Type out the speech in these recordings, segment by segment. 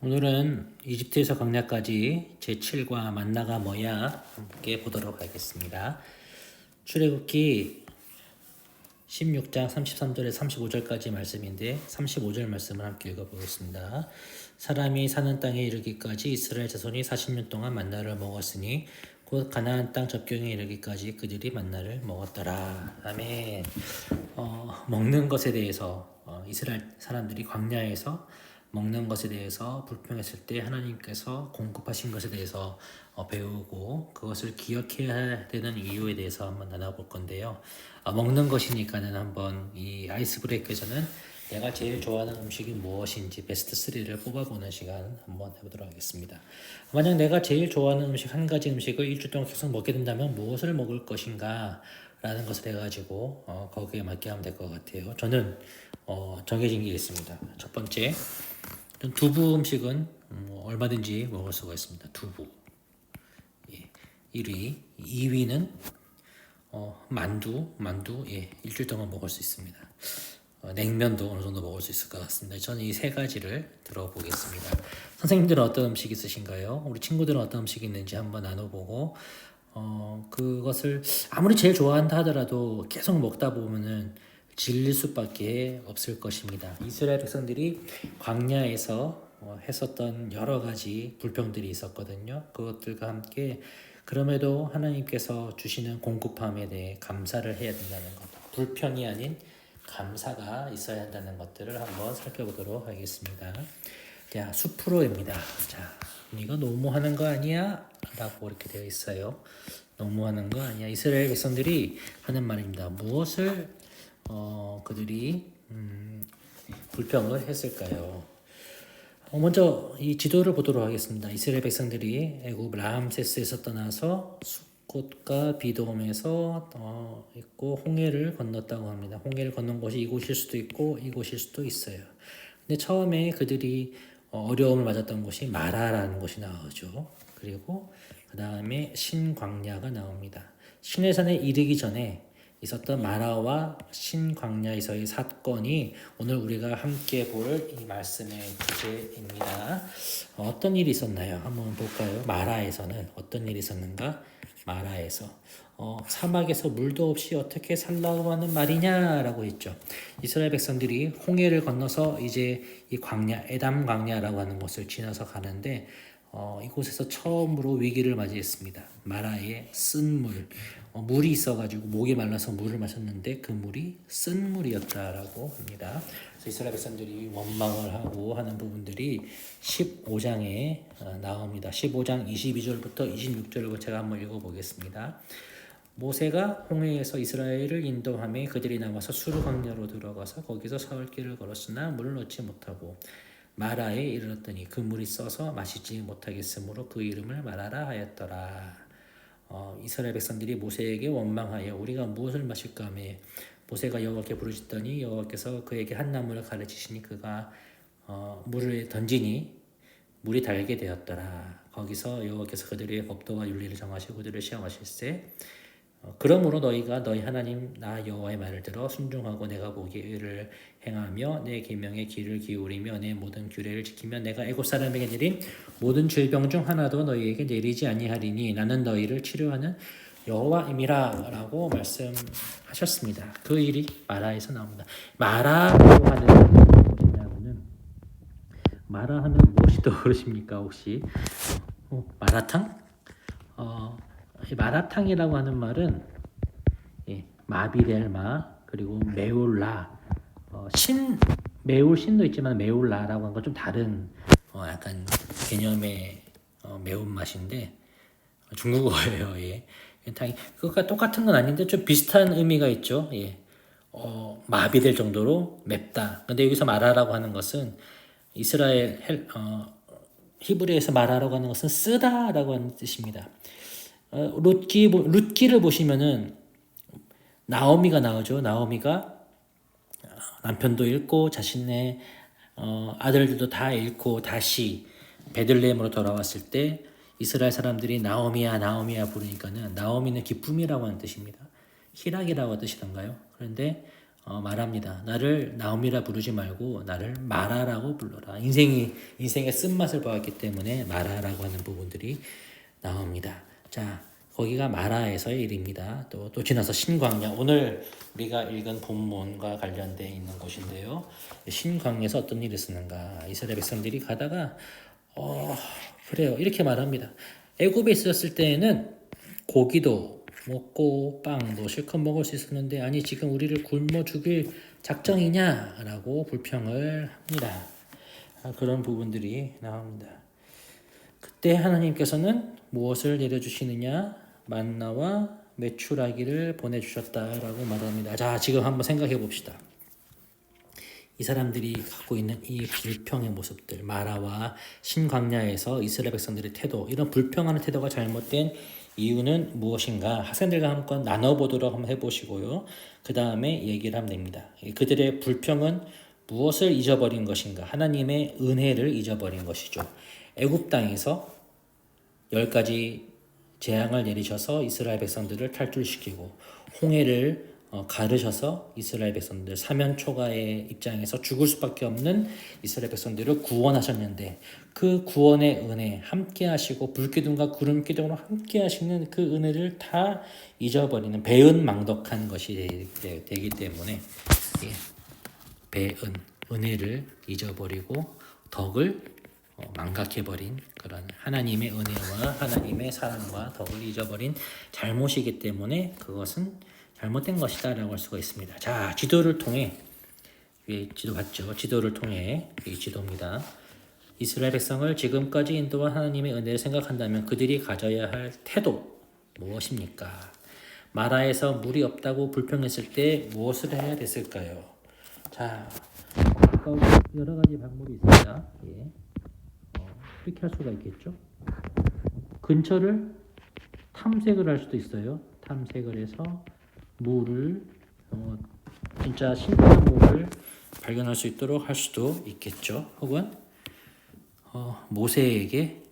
오늘은 이집트에서 광야까지 제7과 만나가 뭐야 함께 보도록 하겠습니다. 출애굽기 16장 33절에서 35절까지 말씀인데 35절 말씀을 함께 읽어보겠습니다. 사람이 사는 땅에 이르기까지 이스라엘 자손이 40년 동안 만나를 먹었으니 곧 가나안 땅 접경에 이르기까지 그들이 만나를 먹었더라. 아멘. 먹는 것에 대해서 이스라엘 사람들이 광야에서 먹는 것에 대해서 불평했을 때 하나님께서 공급하신 것에 대해서 배우고 그것을 기억해야 되는 이유에 대해서 한번 나눠볼 건데요. 먹는 것이니까는 한번 이 아이스 브레이크에서는 내가 제일 좋아하는 음식이 무엇인지 베스트 3를 뽑아보는 시간 한번 해보도록 하겠습니다. 만약 내가 제일 좋아하는 음식 한 가지 음식을 일주일 동안 계속 먹게 된다면 무엇을 먹을 것인가 라는 것을 해가지고 거기에 맞게 하면 될 것 같아요. 저는 정해진 게 있습니다. 첫 번째, 두부 음식은 얼마든지 먹을 수가 있습니다. 두부 1위, 2위는 만두 일주일 동안 먹을 수 있습니다. 냉면도 어느 정도 먹을 수 있을 것 같습니다. 저는 이 세 가지를 들어보겠습니다. 선생님들은 어떤 음식 있으신가요? 우리 친구들은 어떤 음식이 있는지 한번 나눠보고 그것을 아무리 제일 좋아한다 하더라도 계속 먹다 보면은 질릴 수밖에 없을 것입니다. 이스라엘 백성들이 광야에서 했었던 여러 가지 불평들이 있었거든요. 그것들과 함께 그럼에도 하나님께서 주시는 공급함에 대해 감사를 해야 된다는 것, 불평이 아닌 감사가 있어야 한다는 것들을 한번 살펴보도록 하겠습니다. 자, 수프로입니다. 자, 이거 너무하는 거 아니야? 라고 이렇게 되어 있어요. 너무하는 거 아니야? 이스라엘 백성들이 하는 말입니다. 무엇을 그들이 불평을 했을까요? 먼저 이 지도를 보도록 하겠습니다. 이스라엘 백성들이 애굽 라암세스에서 떠나서 숫곳과 비돔에서 있고 홍해를 건넜다고 합니다. 홍해를 건넌 곳이 이곳일 수도 있고 이곳일 수도 있어요. 근데 처음에 그들이 어려움을 맞았던 곳이 마라라는 곳이 나오죠. 그리고 그 다음에 신광야가 나옵니다. 시내산에 이르기 전에 있었던 마라와 신광야에서의 사건이 오늘 우리가 함께 볼 이 말씀의 주제입니다. 어떤 일이 있었나요? 한번 볼까요? 마라에서는 어떤 일이 있었는가? 마라에서 사막에서 물도 없이 어떻게 살라고 하는 말이냐라고 했죠. 이스라엘 백성들이 홍해를 건너서 이제 이 광야, 에담 광야라고 하는 곳을 지나서 가는데 이곳에서 처음으로 위기를 맞이했습니다. 마라에 쓴 물, 물이 있어가지고 목이 말라서 물을 마셨는데 그 물이 쓴 물이었다라고 합니다. 그래서 이스라엘 백성들이 원망을 하고 하는 부분들이 15장에 나옵니다. 15장 22절부터 26절을 제가 한번 읽어보겠습니다. 모세가 홍해에서 이스라엘을 인도하며 그들이 나와서 수르 광야로 들어가서 거기서 사흘 길을 걸었으나 물을 얻지 못하고 마라에 이르렀더니 그 물이 써서 마시지 못하겠으므로 그 이름을 마라라 하였더라. 이스라엘 백성들이 모세에게 원망하여 우리가 무엇을 마실까 하며 모세가 여호와께 부르짖더니 여호와께서 그에게 한 나무를 가르치시니 그가 물을 던지니 물이 달게 되었더라. 거기서 여호와께서 그들의 법도와 윤리를 정하시고 그들을 시험하실세 그러므로 너희가 너희 하나님 나 여호와의 말을 들어 순종하고 내가 보기에 의를 행하며 내 계명에 귀를 기울이며 내 모든 규례를 지키며 내가 애굽 사람에게 내린 모든 질병 중 하나도 너희에게 내리지 아니하리니 나는 너희를 치료하는 여호와임이라라고 말씀하셨습니다. 그 일이 마라에서 나옵니다. 마라라고 하는 뭐냐면은 마라하면 무엇이 떠오르십니까 혹시? 마라탕? 마라탕이라고 하는 말은 마비될 마 그리고 메울라 매울 신도 있지만 메울라라고 하는 건 좀 다른 약간 개념의 매운맛인데 중국어예요. 탕이 그것과 똑같은 건 아닌데 좀 비슷한 의미가 있죠. 마비될 정도로 맵다. 근데 여기서 마라라고 하는 것은 이스라엘 히브리에서 마라라고 하는 것은 쓰다라고 하는 뜻입니다. 룻기를 보시면은 나오미가 나오죠. 나오미가 남편도 잃고 자신의 아들들도 다 잃고 다시 베들레헴으로 돌아왔을 때 이스라엘 사람들이 나오미야 나오미야 부르니까는 나오미는 기쁨이라고 하는 뜻입니다. 희락이라고 뜻이던가요. 그런데 말합니다. 나를 나옴이라 부르지 말고 나를 마라라고 불러라. 인생의 쓴맛을 보았기 때문에 마라라고 하는 부분들이 나옵니다. 자, 거기가 마라에서의 일입니다. 또 지나서 신광야. 오늘 우리가 읽은 본문과 관련되어 있는 곳인데요. 신광야에서 어떤 일이 있었는가? 이스라엘 백성들이 가다가 그래요. 이렇게 말합니다. 애굽에 있었을 때에는 고기도 먹고 빵도 실컷 먹을 수 있었는데 아니 지금 우리를 굶어 죽일 작정이냐라고 불평을 합니다. 그런 부분들이 나옵니다. 그때 하나님께서는 무엇을 내려주시느냐? 만나와 메추라기를 보내주셨다라고 말합니다. 자, 지금 한번 생각해 봅시다. 이 사람들이 갖고 있는 이 불평의 모습들, 마라와 신광야에서 이스라엘 백성들의 태도, 이런 불평하는 태도가 잘못된 이유는 무엇인가? 학생들과 한번 나눠보도록 한번 해보시고요. 그 다음에 얘기를 하면 됩니다. 그들의 불평은 무엇을 잊어버린 것인가? 하나님의 은혜를 잊어버린 것이죠. 애굽 땅에서 10가지 재앙을 내리셔서 이스라엘 백성들을 탈출시키고 홍해를 가르셔서 이스라엘 백성들 사면 초가의 입장에서 죽을 수밖에 없는 이스라엘 백성들을 구원하셨는데 그 구원의 은혜 함께 하시고 불기둥과 구름 기둥으로 함께 하시는 그 은혜를 다 잊어버리는 배은망덕한 것이 되기 때문에 은혜를 잊어버리고 덕을 망각해버린 그런 하나님의 은혜와 하나님의 사랑과 덕을 잊어버린 잘못이기 때문에 그것은 잘못된 것이다 라고 할 수가 있습니다. 자, 지도를 통해 지도 봤죠? 지도를 통해 이 지도입니다. 이스라엘 백성을 지금까지 인도한 하나님의 은혜를 생각한다면 그들이 가져야 할 태도 무엇입니까? 마라에서 물이 없다고 불평했을 때 무엇을 해야 됐을까요? 자, 여러 가지 방법이 있습니다. 이렇게 할 수가 있겠죠. 근처를 탐색을 할 수도 있어요. 탐색을 해서 물을 진짜 신선한 물을 발견할 수 있도록 할 수도 있겠죠. 혹은 모세에게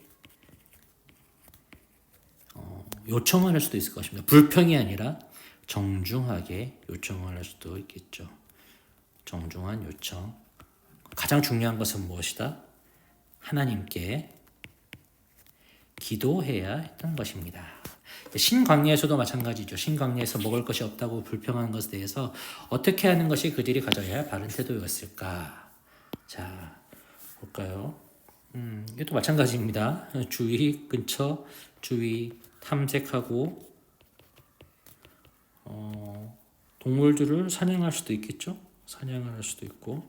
요청을 할 수도 있을 것입니다. 불평이 아니라 정중하게 요청을 할 수도 있겠죠. 정중한 요청. 가장 중요한 것은 무엇이다? 하나님께 기도해야 했던 것입니다. 신광야에서도 마찬가지죠. 신광야에서 먹을 것이 없다고 불평하는 것에 대해서 어떻게 하는 것이 그들이 가져야 할 바른 태도였을까? 자, 볼까요? 이것도 마찬가지입니다. 주위 근처 주위 탐색하고 동물들을 사냥할 수도 있겠죠. 사냥을 할 수도 있고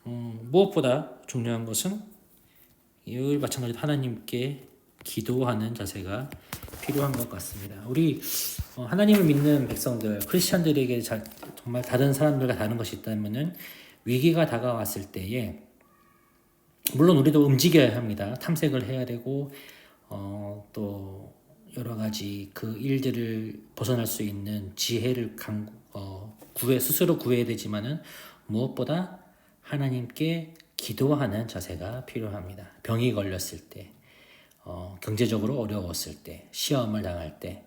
무엇보다 중요한 것은 이 마찬가지로 하나님께 기도하는 자세가 필요한 것 같습니다. 우리 하나님을 믿는 백성들, 크리스천들에게 정말 다른 사람들과 다른 것이 있다면은 위기가 다가왔을 때에 물론 우리도 움직여야 합니다. 탐색을 해야 되고 또 여러 가지 그 일들을 벗어날 수 있는 지혜를 스스로 구해야 되지만은 무엇보다 하나님께 기도하는 자세가 필요합니다. 병이 걸렸을 때, 경제적으로 어려웠을 때, 시험을 당할 때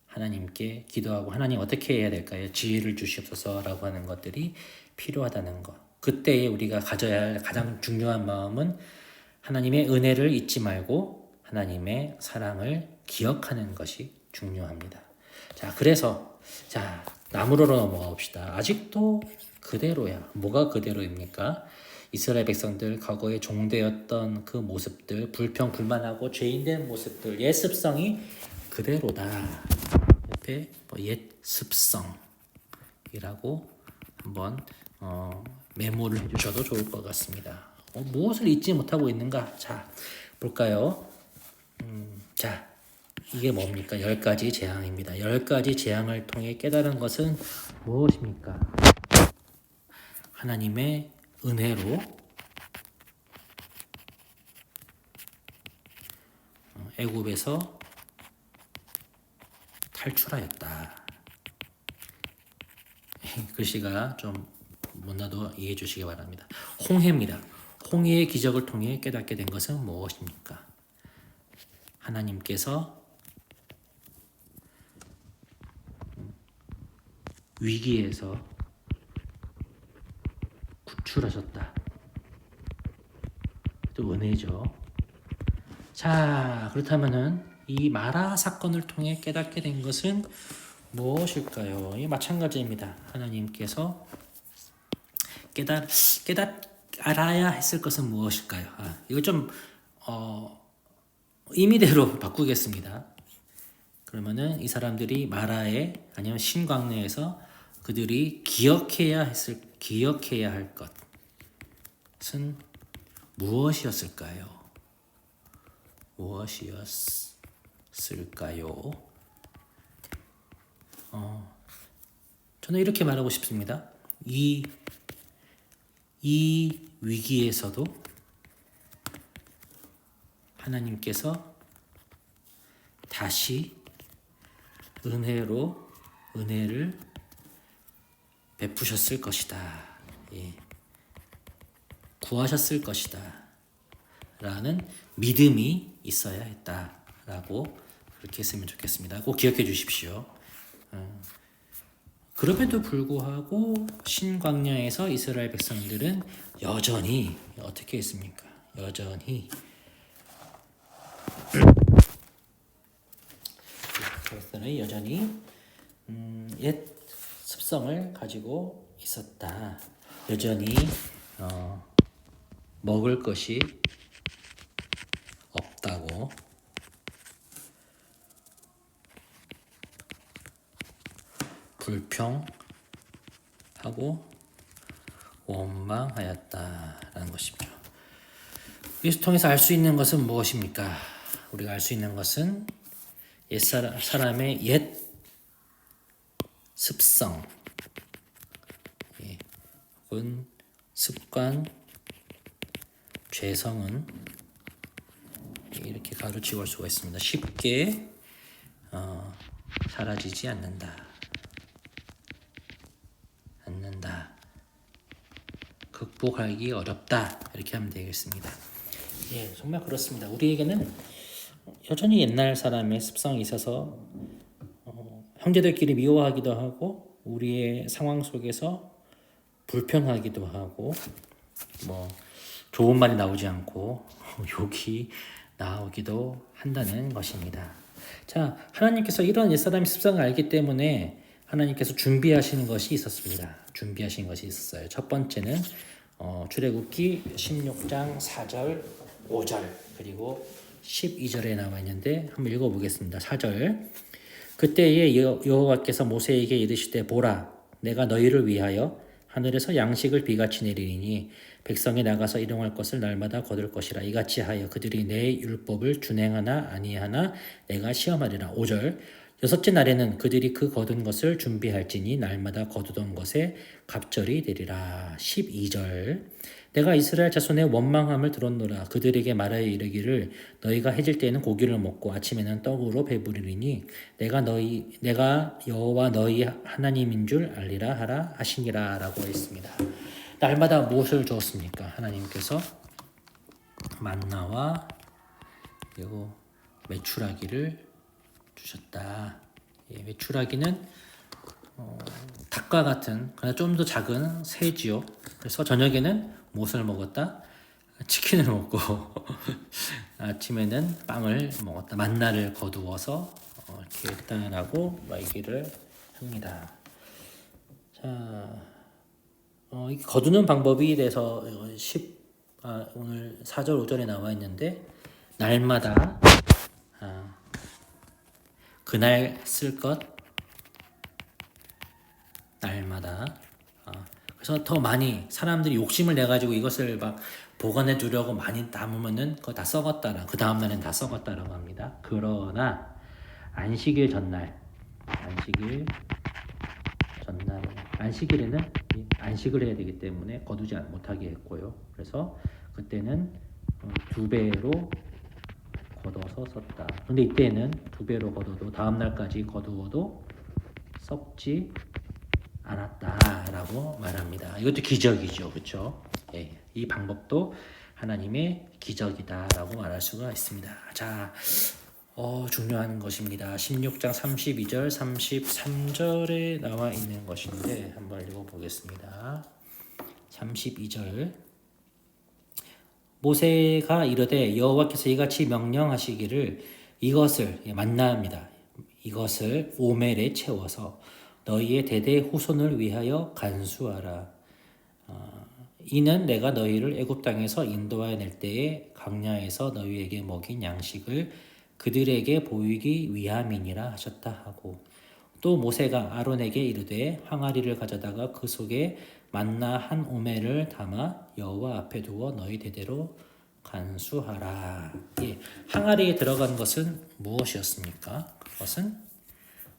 하나님께 기도하고 하나님 어떻게 해야 될까요? 지혜를 주시옵소서라고 하는 것들이 필요하다는 것. 그때에 우리가 가져야 할 가장 중요한 마음은 하나님의 은혜를 잊지 말고 하나님의 사랑을 기억하는 것이 중요합니다. 자, 그래서 나무로로 넘어가 봅시다. 아직도 그대로야. 뭐가 그대로입니까? 이스라엘 백성들 과거에 종되었던 그 모습들, 불평, 불만하고 죄인된 모습들, 옛 습성이 그대로다. 옆에 옛 습성이라고 한번 메모를 해주셔도 좋을 것 같습니다. 무엇을 잊지 못하고 있는가? 자, 볼까요? 자, 이게 뭡니까? 10가지 재앙입니다. 10가지 재앙을 통해 깨달은 것은 무엇입니까? 하나님의 은혜로 애굽에서 탈출하였다. 글씨가 좀 못나도 이해해 주시기 바랍니다. 홍해입니다. 홍해의 기적을 통해 깨닫게 된 것은 무엇입니까? 하나님께서 위기에서 구출하셨다. 또 은혜죠. 자, 그렇다면은 이 마라 사건을 통해 깨닫게 된 것은 무엇일까요? 이 마찬가지입니다. 하나님께서 알아야 했을 것은 무엇일까요? 이거 좀 임의대로 바꾸겠습니다. 그러면은 이 사람들이 마라에 아니면 신광야에서 그들이 기억해야 할 것은 무엇이었을까요? 저는 이렇게 말하고 싶습니다. 이 위기에서도 하나님께서 다시 은혜를 베푸셨을 것이다. 예. 구하셨을 것이다. 라는 믿음이 있어야 했다라고 그렇게 했으면 좋겠습니다. 꼭 기억해 주십시오. 그럼에도 불구하고 신광야에서 이스라엘 백성들은 여전히 어떻게 했습니까? 여전히 옛 습성을 가지고 있었다. 여전히 먹을 것이 없다고 불평하고 원망하였다라는 것이죠. 이것을 통해서 알 수 있는 것은 무엇입니까? 우리가 알 수 있는 것은 사람의 옛 습성, 혹은 습관, 죄성은 이렇게 가로치고 할 수가 있습니다. 쉽게 사라지지 않는다. 극복하기 어렵다. 이렇게 하면 되겠습니다. 예, 정말 그렇습니다. 우리에게는 여전히 옛날 사람의 습성이 있어서 형제들끼리 미워하기도 하고 우리의 상황 속에서 불평하기도 하고 뭐 좋은 말이 나오지 않고 욕이 나오기도 한다는 것입니다. 자, 하나님께서 이런 옛사람의 습성을 알기 때문에 하나님께서 준비하시는 것이 있었습니다. 준비하신 것이 있었어요. 첫 번째는 출애굽기 16장 4절, 5절 그리고 12절에 나와 있는데 한번 읽어보겠습니다. 4절 그때에 여호와께서 모세에게 이르시되 보라 내가 너희를 위하여 하늘에서 양식을 비같이 내리니 백성이 나가서 일용할 것을 날마다 거둘 것이라 이같이 하여 그들이 내 율법을 준행하나 아니하나 내가 시험하리라. 5절 여섯째 날에는 그들이 그 거둔 것을 준비할지니 날마다 거두던 것에 갑절이 되리라. 12절 내가 이스라엘 자손의 원망함을 들었노라. 그들에게 말하여 이르기를 너희가 해질 때에는 고기를 먹고 아침에는 떡으로 배부르리니 내가 여호와 너희 하나님인 줄 알리라 하라 하시니라 라고 했습니다. 날마다 무엇을 주었습니까? 하나님께서 만나와 그리고 메추라기를 주셨다. 예, 메추라기는 닭과 같은 그러나 좀 더 작은 새지요. 그래서 저녁에는 무엇을 먹었다? 치킨을 먹고 아침에는 빵을 먹었다. 만나를 거두어서 이렇게 했다라고 얘기를 합니다. 자, 거두는 방법에 대해서 오늘 4절 5절에 나와 있는데 날마다 그날 쓸 것 날마다 그래서 더 많이 사람들이 욕심을 내가지고 이것을 막 보관해 두려고 많이 담으면은 그거 다 썩었다라 그 다음 날은 다 썩었다라고 합니다. 그러나 안식일 안식일에는 안식을 해야 되기 때문에 거두지 못하게 했고요. 그래서 그때는 2배로 거둬서 썼다. 근데 이때는 2배로 거둬도 다음 날까지 거두어도 썩지 않았다라고 말합니다. 이것도 기적이죠, 그렇죠? 예, 이 방법도 하나님의 기적이다라고 말할 수가 있습니다. 자, 중요한 것입니다. 16장 32절, 33절에 나와 있는 것인데 한번 읽어보겠습니다. 32절 모세가 이르되 여호와께서 이같이 명령하시기를 이것을 만나입니다. 이것을 오멜에 채워서 너희의 대대 후손을 위하여 간수하라. 이는 내가 너희를 애굽 땅에서 인도하여 낼 때에 광야에서 너희에게 먹인 양식을 그들에게 보이기 위함이니라 하셨다 하고 또 모세가 아론에게 이르되 항아리를 가져다가 그 속에 만나 한 오멜을 담아 여호와 앞에 두어 너희 대대로 간수하라. 예, 항아리에 들어간 것은 무엇이었습니까? 그것은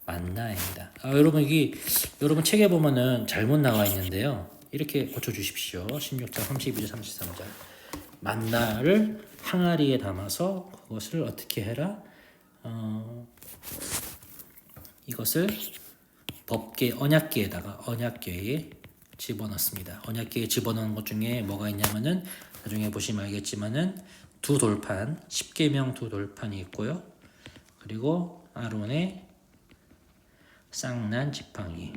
만나입니다. 여러분 책에 보면은 잘못 나와 있는데요. 이렇게 고쳐주십시오. 16장 32절 33절 만나를 항아리에 담아서 그것을 어떻게 해라? 이것을 법궤 언약궤에다가 언약궤에 집어넣습니다. 언약궤에 집어넣은 것 중에 뭐가 있냐면은 나중에 보시면 알겠지만은 두 돌판, 십계명 두 돌판이 있고요. 그리고 아론의 쌍난 지팡이.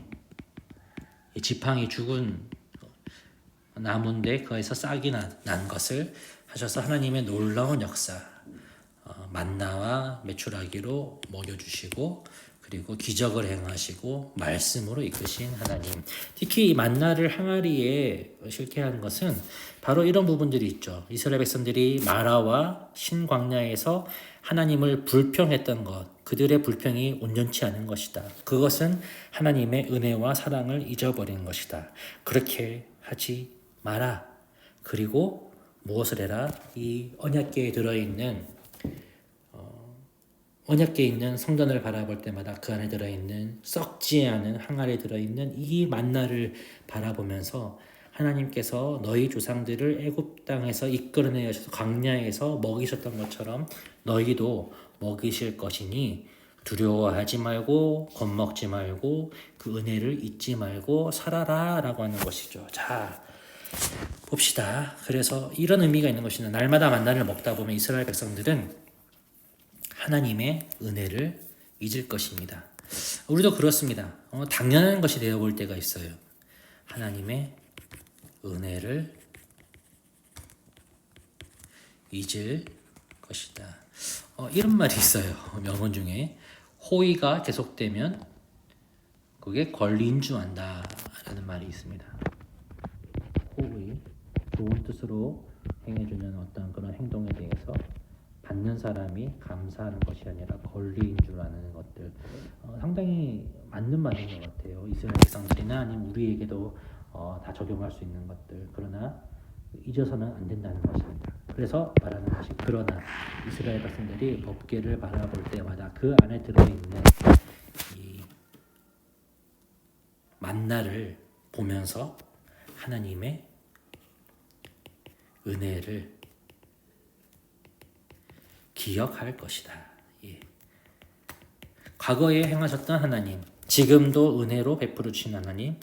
이 지팡이 죽은 나무인데 그에서 싹이 난 것을 하셔서 하나님의 놀라운 역사, 만나와 메추라기로 먹여주시고 그리고 기적을 행하시고 말씀으로 이끄신 하나님. 특히 이 만나를 항아리에 싣게 한 것은 바로 이런 부분들이 있죠. 이스라엘 백성들이 마라와 신광야에서 하나님을 불평했던 것, 그들의 불평이 온전치 않은 것이다. 그것은 하나님의 은혜와 사랑을 잊어버린 것이다. 그렇게 하지 마라. 그리고 무엇을 해라? 이 언약궤에 들어있는 언약궤에 있는 성전을 바라볼 때마다 그 안에 들어있는 썩지 않은 항아리에 들어있는 이 만나를 바라보면서 하나님께서 너희 조상들을 애굽 땅에서 이끌어내셔서 광야에서 먹이셨던 것처럼 너희도 먹이실 것이니 두려워하지 말고 겁먹지 말고 그 은혜를 잊지 말고 살아라 라고 하는 것이죠. 자, 봅시다. 그래서 이런 의미가 있는 것이는 날마다 만나를 먹다 보면 이스라엘 백성들은 하나님의 은혜를 잊을 것입니다. 우리도 그렇습니다. 당연한 것이 되어볼 때가 있어요. 하나님의 은혜를 잊을 것이다. 이런 말이 있어요. 명언 중에 호의가 계속되면 그게 권리인 줄 안다 라는 말이 있습니다. 호의, 좋은 뜻으로 행해주는 어떤 그런 행동에 대해서 받는 사람이 감사하는 것이 아니라 권리인 줄 아는 것들, 상당히 맞는 말인 것 같아요. 이스라엘 백성들이나 아니면 우리에게도 다 적용할 수 있는 것들. 그러나 잊어서는 안 된다는 것입니다. 그래서 말하는 것이 그러나 이스라엘 백성들이 법궤를 바라볼 때마다 그 안에 들어있는 이 만나를 보면서 하나님의 은혜를 기억할 것이다. 예. 과거에 행하셨던 하나님, 지금도 은혜로 베풀어 주신 하나님,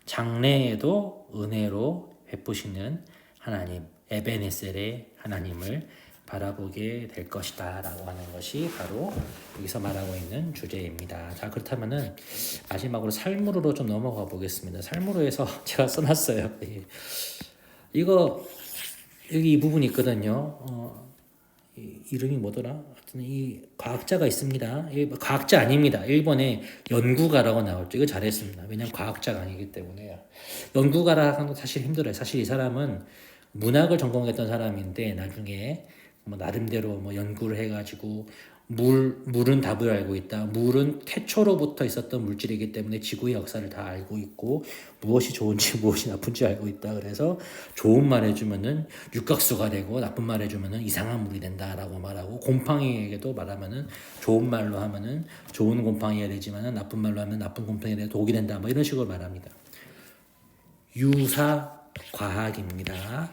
장래에도 은혜로 베푸시는 하나님, 에베네셀의 하나님을 바라보게 될 것이다 라고 하는 것이 바로 여기서 말하고 있는 주제입니다. 자, 그렇다면은 마지막으로 살무로로 좀 넘어가 보겠습니다. 살무로에서 제가 써놨어요. 예. 이거 여기 이 부분이 있거든요. 이름이 뭐더라? 하여튼 이 과학자가 있습니다. 과학자 아닙니다. 일본의 연구가라고 나올죠. 이거 잘했습니다. 왜냐하면 과학자가 아니기 때문에요. 연구가라 하는 사실 힘들어요. 사실 이 사람은 문학을 전공했던 사람인데 나중에 뭐 나름대로 뭐 연구를 해가지고 물은 답을 알고 있다. 물은 태초로부터 있었던 물질이기 때문에 지구의 역사를 다 알고 있고 무엇이 좋은지 무엇이 나쁜지 알고 있다. 그래서 좋은 말 해주면은 육각수가 되고 나쁜 말 해주면은 이상한 물이 된다라고 말하고 곰팡이에게도 말하면은 좋은 말로 하면은 좋은 곰팡이가 되지만은 나쁜 말로 하면 나쁜 곰팡이가 독이 된다. 뭐 이런 식으로 말합니다. 유사 과학입니다.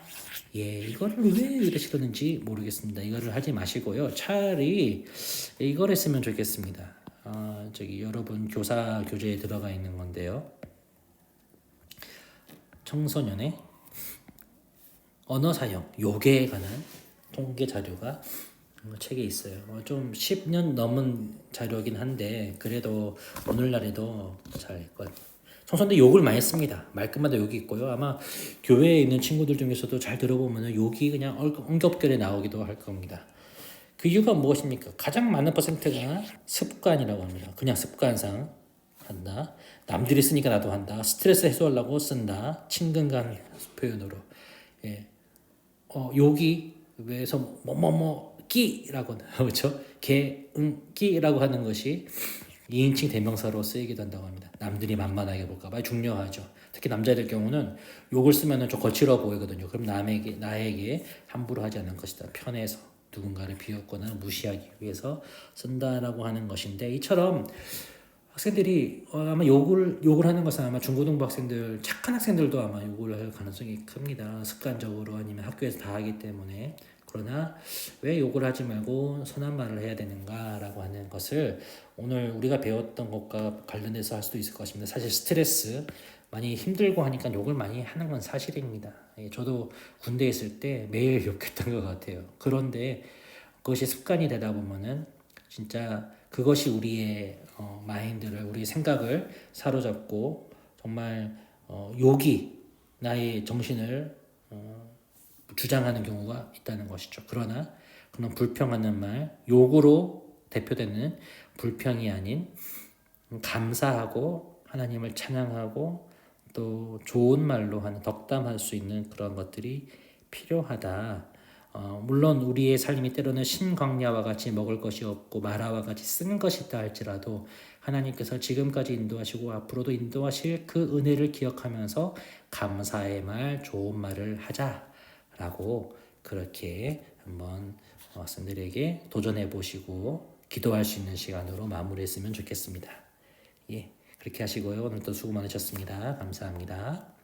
예, 이거를 왜 이러시는지 모르겠습니다. 이거를 하지 마시고요. 차라리 이걸 했으면 좋겠습니다. 저기 여러분 교사 교재에 들어가 있는 건데요. 청소년의 언어 사용, 욕에 관한 통계 자료가 책에 있어요. 좀 10년 넘은 자료긴 한데 그래도 오늘날에도 잘 성서인데 욕을 많이 씁니다. 말끝마다 욕이 있고요. 아마 교회에 있는 친구들 중에서도 잘 들어보면 욕이 그냥 엉겹결에 나오기도 할 겁니다. 그 이유가 무엇입니까? 가장 많은 퍼센트가 습관이라고 합니다. 그냥 습관상 한다. 남들이 쓰니까 나도 한다. 스트레스 해소하려고 쓴다. 친근감 표현으로. 예. 욕이 왜서 뭐뭐뭐 끼라고 그렇죠? 끼라고 하는 것이 2인칭 대명사로 쓰이기도 한다고 합니다. 남들이 만만하게 볼까봐 중요하죠. 특히 남자들 경우는 욕을 쓰면 좀 거칠어 보이거든요. 그럼 나에게 함부로 하지 않을 것이다. 편해서 누군가를 비웃거나 무시하기 위해서 쓴다라고 하는 것인데, 이처럼 학생들이 아마 욕을 하는 것은 아마 중고등부 학생들, 착한 학생들도 아마 욕을 할 가능성이 큽니다. 습관적으로 아니면 학교에서 다 하기 때문에. 그러나 왜 욕을 하지 말고 선한 말을 해야 되는가라고 하는 것을 오늘 우리가 배웠던 것과 관련해서 할 수도 있을 것 같습니다. 사실 스트레스 많이 힘들고 하니까 욕을 많이 하는 건 사실입니다. 저도 군대에 있을 때 매일 욕했던 것 같아요. 그런데 그것이 습관이 되다 보면은 진짜 그것이 우리의 마인드를, 우리의 생각을 사로잡고 정말 욕이 나의 정신을 주장하는 경우가 있다는 것이죠. 그러나 그런 불평하는 말, 욕으로 대표되는 불평이 아닌 감사하고 하나님을 찬양하고 또 좋은 말로 하는 덕담할 수 있는 그런 것들이 필요하다. 물론 우리의 삶이 때로는 신광야와 같이 먹을 것이 없고 마라와 같이 쓴 것이 있다 할지라도 하나님께서 지금까지 인도하시고 앞으로도 인도하실 그 은혜를 기억하면서 감사의 말, 좋은 말을 하자라고 그렇게 한번 학생들에게 도전해 보시고 기도할 수 있는 시간으로 마무리했으면 좋겠습니다. 예, 그렇게 하시고요. 오늘도 수고 많으셨습니다. 감사합니다.